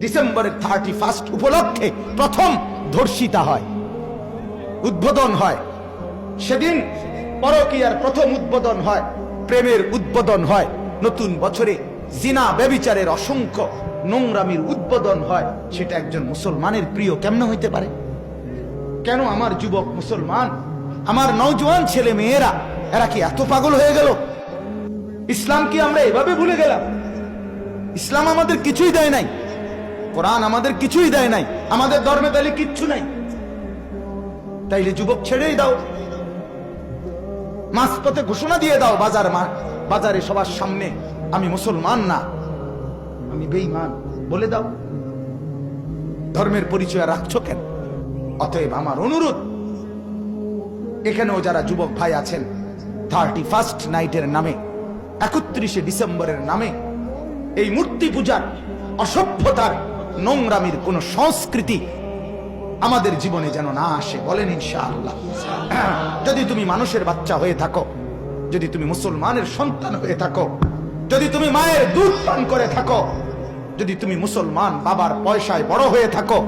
ডিসেম্বরের 31 উপলক্ষে প্রথম ধর্ষিতা হয়, উদ্বোধন হয়। সেদিন পরকীয়ার প্রথম উদ্বোধন হয়, প্রেমের উদ্বোধন হয়। নতুন বছরে জিনা ব্যভিচারের অসংখ্য নোংরামির উদ্বোধন হয়। সেটা একজন মুসলমানের প্রিয় কেমনে হইতে পারে? কেন আমার যুবক মুসলমান, আমার নওজোয়ান ছেলে মেয়েরা এরা কি এত পাগল হয়ে গেল? ইসলাম কি আমরা এভাবে ভুলে গেলাম? ইসলাম আমাদের কিছুই দেয় নাই, কোরআন আমাদের কিছুই দেয় নাই, আমাদের ধর্মে তাহলে কিচ্ছু নাই। তাইলে যুবক ছেড়েই দাও, মাঝপথে ঘোষণা দিয়ে দাও বাজারে সবার সামনে, আমি মুসলমান না, আমি বেঈমান বলে দাও। ধর্মের পরিচয় রাখছো কেন? অতএব আমার অনুরোধ, এখানেও যারা যুবক ভাই আছেন, 31 নাইটের নামে, 31শে ডিসেম্বরের নামে এই মূর্তি পূজার, অসভ্যতার, নোংরামির কোন সংস্কৃতি আমাদের জীবনে যেন না আসে। বলেন ইনশাআল্লাহ। যদি তুমি মানুষের বাচ্চা হয়ে থাকো, যদি তুমি মুসলমানের সন্তান হয়ে থাকো, যদি তুমি মায়ের দুধ পান করে থাকো, যদি তুমি মুসলমান বাবার পয়সায় বড় হয়ে থাকো,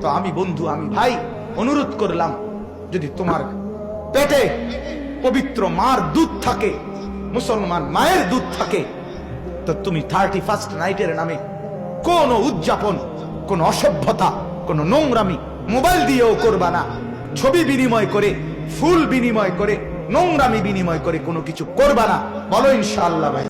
তো আমি বন্ধু, আমি ভাই অনুরোধ করলাম, যদি তোমার পেটে পবিত্র মার দুধ থাকে, মুসলমান মায়ের দুধ থাকে, তো তুমি 31 নাইটের নামে কোন উদযাপন, কোন অসভ্যতা, কোন নোংরামি মোবাইল দিয়েও করবা না। ছবি বিনিময় করে, ফুল বিনিময় করে, নোংরামি বিনিময় করে কোনো কিছু করবা না। বলো ইনশাআল্লাহ ভাই।